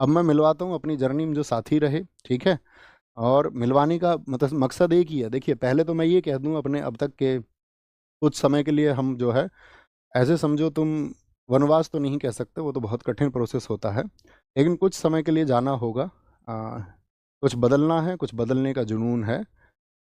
अब मैं मिलवाता हूँ अपनी जर्नी में जो साथी रहे, ठीक है। और मिलवाने का मतलब मकसद एक ही है। देखिए, पहले तो मैं ये कह दूँ अपने अब तक के कुछ समय के लिए हम जो है, ऐसे समझो तुम, वनवास तो नहीं कह सकते, वो तो बहुत कठिन प्रोसेस होता है, लेकिन कुछ समय के लिए जाना होगा। आ, कुछ बदलना है, कुछ बदलने का जुनून है।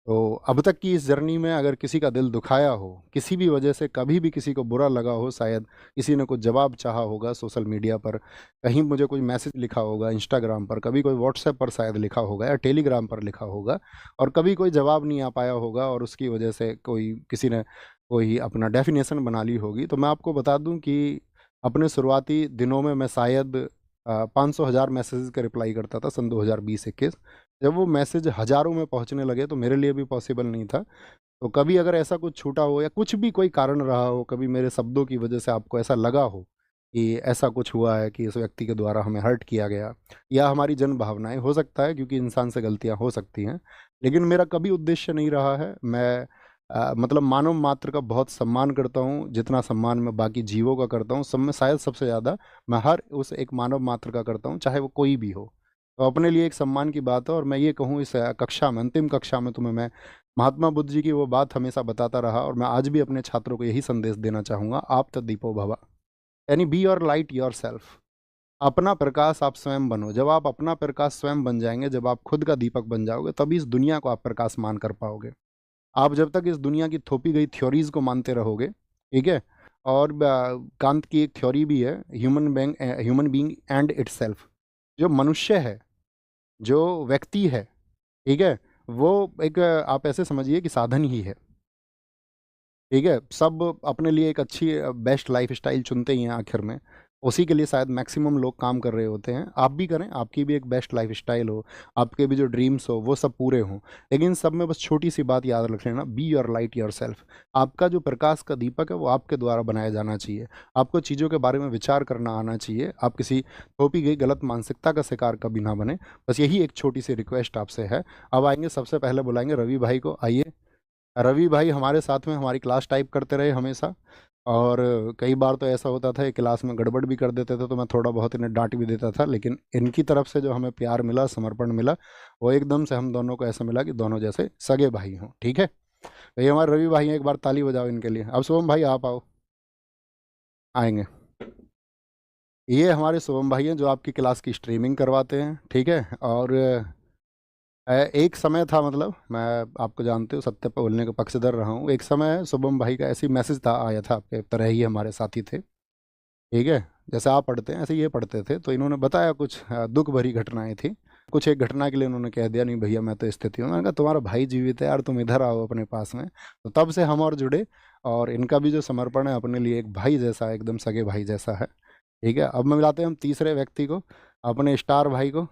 तो अब तक की इस जर्नी में अगर किसी का दिल दुखाया हो, किसी भी वजह से कभी भी किसी को बुरा लगा हो, शायद किसी ने कुछ जवाब चाहा होगा सोशल मीडिया पर, कहीं मुझे कोई मैसेज लिखा होगा इंस्टाग्राम पर, कभी कोई व्हाट्सएप पर शायद लिखा होगा या टेलीग्राम पर लिखा होगा, और कभी कोई जवाब नहीं आ पाया होगा और उसकी वजह से कोई किसी ने कोई अपना डेफिनेशन बना ली होगी, तो मैं आपको बता दूं कि अपने शुरुआती दिनों में मैं शायद 500,000 मैसेजेस का रिप्लाई करता था सन 2020-21। जब वो मैसेज हज़ारों में पहुंचने लगे तो मेरे लिए भी पॉसिबल नहीं था। तो कभी अगर ऐसा कुछ छूटा हो या कुछ भी कोई कारण रहा हो, कभी मेरे शब्दों की वजह से आपको ऐसा लगा हो कि ऐसा कुछ हुआ है कि इस व्यक्ति के द्वारा हमें हर्ट किया गया, या हमारी जन भावनाएं, हो सकता है क्योंकि इंसान से गलतियां हो सकती हैं, लेकिन मेरा कभी उद्देश्य नहीं रहा है। मैं मतलब मानव मात्र का बहुत सम्मान करता हूँ, जितना सम्मान मैं बाकी जीवों का करता हूँ सब में शायद सबसे ज़्यादा मैं हर उस एक मानव मात्र का करता हूँ, चाहे वो कोई भी हो। तो अपने लिए एक सम्मान की बात है। और मैं ये कहूँ, इस कक्षा में, अंतिम कक्षा में तुम्हें मैं महात्मा बुद्ध जी की वो बात हमेशा बताता रहा, और मैं आज भी अपने छात्रों को यही संदेश देना चाहूँगा, आप तद्दीपो भवा, यानी be your light your self. अपना प्रकाश आप स्वयं बनो। जब आप अपना प्रकाश स्वयं बन जाएंगे, जब आप खुद का दीपक बन जाओगे, तभी इस दुनिया को आप प्रकाश मान कर पाओगे। आप जब तक इस दुनिया की थोपी गई थ्योरीज को मानते रहोगे, ठीक है। और कांत की एक थ्योरी भी है, ह्यूमन बीइंग एंड इटसेल्फ। जो मनुष्य है, जो व्यक्ति है, ठीक है, वो एक आप ऐसे समझिए कि साधन ही है, ठीक है। सब अपने लिए एक अच्छी बेस्ट लाइफ स्टाइल चुनते ही हैं आखिर में, उसी के लिए शायद मैक्सिमम लोग काम कर रहे होते हैं। आप भी करें, आपकी भी एक बेस्ट लाइफ स्टाइल हो, आपके भी जो ड्रीम्स हो वो सब पूरे हों, लेकिन सब में बस छोटी सी बात याद रख लेना, be your light your self. आपका जो प्रकाश का दीपक है वो आपके द्वारा बनाया जाना चाहिए। आपको चीज़ों के बारे में विचार करना आना चाहिए। आप किसी थोपी गई गलत मानसिकता का शिकार कभी ना बने। बस यही एक छोटी सी रिक्वेस्ट आपसे है। अब आएंगे, सबसे पहले बुलाएंगे रवि भाई को। आइए। रवि भाई हमारे साथ में हमारी क्लास टाइप करते रहे हमेशा, और कई बार तो ऐसा होता था कि क्लास में गड़बड़ भी कर देते थे, तो मैं थोड़ा बहुत इन्हें डांट भी देता था, लेकिन इनकी तरफ से जो हमें प्यार मिला, समर्पण मिला, वो एकदम से हम दोनों को ऐसा मिला कि दोनों जैसे सगे भाई हों, ठीक है। तो ये हमारे रवि भाई हैं, एक बार ताली बजाओ इनके लिए। अब शुभम भाई आप आओ। आएंगे। ये हमारे शुभम भाई हैं जो आपकी क्लास की स्ट्रीमिंग करवाते हैं, ठीक है। और एक समय था, मतलब मैं, आपको जानते हो, सत्य पर बोलने का पक्षधर रहा हूँ। एक समय शुभम भाई का ऐसी मैसेज था, आया था, आपके तरह ही हमारे साथी थे, ठीक है। जैसे आप पढ़ते हैं ऐसे ये पढ़ते थे, तो इन्होंने बताया कुछ दुख भरी घटनाएं थी। कुछ एक घटना के लिए उन्होंने कह दिया, नहीं भैया मैं तो स्थिति हूँ। मैंने कहा तुम्हारा भाई जीवित है यार, तुम इधर आओ अपने पास में। तो तब से हम और जुड़े, और इनका भी जो समर्पण है अपने लिए एक भाई जैसा है, एकदम सगे भाई जैसा है, ठीक है। अब मैं मिलाते हैं हम तीसरे व्यक्ति को, अपने स्टार भाई को।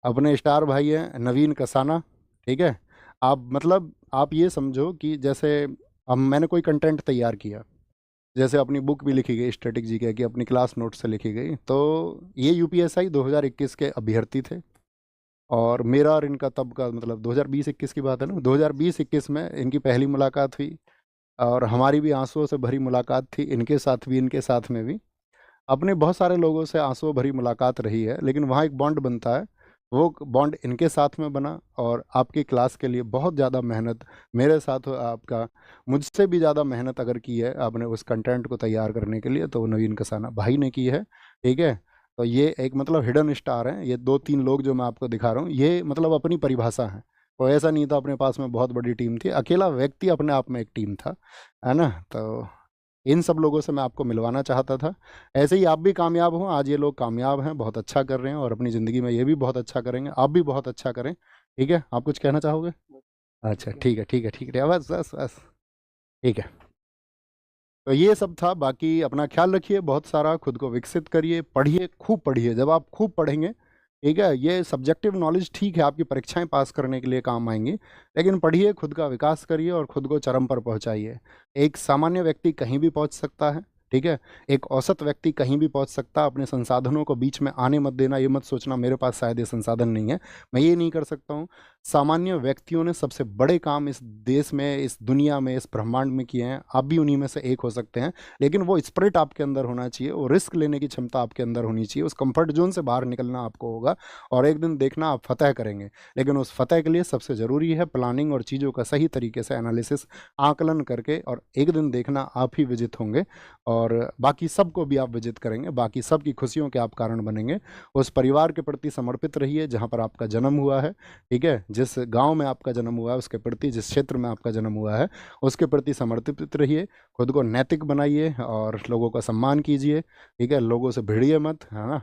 अपने स्टार भाई हैं नवीन कसाना, ठीक है। आप मतलब आप ये समझो कि जैसे अब मैंने कोई कंटेंट तैयार किया, जैसे अपनी बुक भी लिखी गई स्टैटिक जी के, कि अपनी क्लास नोट से लिखी गई, तो ये यूपीएसआई 2021 के अभ्यर्थी थे। और मेरा और इनका तब का मतलब 2020-21 की बात है ना, 2020-21 में इनकी पहली मुलाकात हुई, और हमारी भी आंसुओं से भरी मुलाकात थी, इनके साथ भी इनके साथ में भी। अपने बहुत सारे लोगों से आंसुओं भरी मुलाकात रही है, लेकिन वहाँ एक बॉन्ड बनता है। वो बॉन्ड इनके साथ में बना, और आपकी क्लास के लिए बहुत ज़्यादा मेहनत मेरे साथ आपका, मुझसे भी ज़्यादा मेहनत अगर की है आपने उस कंटेंट को तैयार करने के लिए, तो वो नवीन कसाना भाई ने की है, ठीक है। तो ये एक मतलब हिडन स्टार हैं, ये दो तीन लोग जो मैं आपको दिखा रहा हूँ, ये मतलब अपनी परिभाषा है। तो ऐसा नहीं था अपने पास में बहुत बड़ी टीम थी, अकेला व्यक्ति अपने आप में एक टीम था, है ना। तो इन सब लोगों से मैं आपको मिलवाना चाहता था। ऐसे ही आप भी कामयाब हों, आज ये लोग कामयाब हैं, बहुत अच्छा कर रहे हैं, और अपनी ज़िंदगी में ये भी बहुत अच्छा करेंगे, आप भी बहुत अच्छा करें, ठीक है। आप कुछ कहना चाहोगे? अच्छा, ठीक है, ठीक है, ठीक है, बस बस बस, ठीक है। तो ये सब था, बाकी अपना ख्याल रखिए, बहुत सारा खुद को विकसित करिए, पढ़िए, खूब पढ़िए। जब आप खूब पढ़ेंगे, ठीक है, ये सब्जेक्टिव नॉलेज ठीक है आपकी परीक्षाएं पास करने के लिए काम आएंगी, लेकिन पढ़िए, खुद का विकास करिए और खुद को चरम पर पहुंचाइए। एक सामान्य व्यक्ति कहीं भी पहुंच सकता है, ठीक है। एक औसत व्यक्ति कहीं भी पहुंच सकता, अपने संसाधनों को बीच में आने मत देना, ये मत सोचना मेरे पास शायद ये संसाधन नहीं है, मैं ये नहीं कर सकता हूँ। सामान्य व्यक्तियों ने सबसे बड़े काम इस देश में, इस दुनिया में, इस ब्रह्मांड में किए हैं, आप भी उन्हीं में से एक हो सकते हैं। लेकिन वो स्पिरिट आपके अंदर होना चाहिए, वो रिस्क लेने की क्षमता आपके अंदर होनी चाहिए, उस कंफर्ट जोन से बाहर निकलना आपको होगा, और एक दिन देखना आप फतह करेंगे। लेकिन उस फतह के लिए सबसे ज़रूरी है प्लानिंग और चीज़ों का सही तरीके से एनालिसिस, आकलन करके, और एक दिन देखना आप ही विजित होंगे और बाकी सबको भी आप विजित करेंगे, बाकी सबकी खुशियों के आप कारण बनेंगे। उस परिवार के प्रति समर्पित रहिए जहाँ पर आपका जन्म हुआ है, ठीक है। जिस गांव में आपका जन्म हुआ है उसके प्रति, जिस क्षेत्र में आपका जन्म हुआ है उसके प्रति समर्पित रहिए, खुद को नैतिक बनाइए और लोगों का सम्मान कीजिए, ठीक है। लोगों से भिड़िए मत, है ना।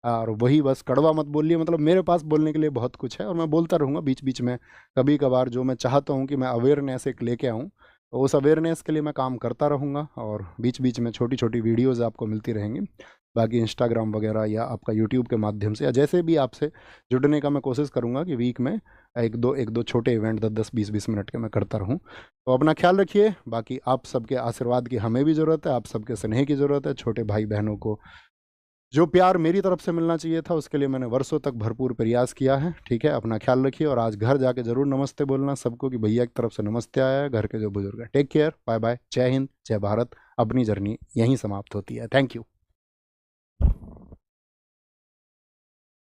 और वही बस कड़वा मत बोलिए, मतलब मेरे पास बोलने के लिए बहुत कुछ है और मैं बोलता रहूँगा बीच बीच में, कभी कभार जो मैं चाहता हूँ कि मैं अवेयरनेस एक लेके आऊँ, तो उस अवेयरनेस के लिए मैं काम करता रहूँगा, और बीच बीच में छोटी छोटी वीडियोज़ आपको मिलती रहेंगी। बाकी इंस्टाग्राम वगैरह या आपका यूट्यूब के माध्यम से या जैसे भी आपसे जुड़ने का मैं कोशिश करूँगा कि वीक में एक दो छोटे इवेंट 10-10 20-20 मिनट के मैं करता रहूँ। तो अपना ख्याल रखिए, बाकी आप सबके आशीर्वाद की हमें भी ज़रूरत है, आप सबके स्नेह की ज़रूरत है। छोटे भाई बहनों को जो प्यार मेरी तरफ से मिलना चाहिए था उसके लिए मैंने वर्षों तक भरपूर प्रयास किया है, ठीक है। अपना ख्याल रखिए, और आज घर जाके ज़रूर नमस्ते बोलना सबको कि भैया की तरफ से नमस्ते आया है, घर के जो बुजुर्ग हैं। टेक केयर, बाय बाय, जय हिंद, जय भारत। अपनी जर्नी यहीं समाप्त होती है। Thank you.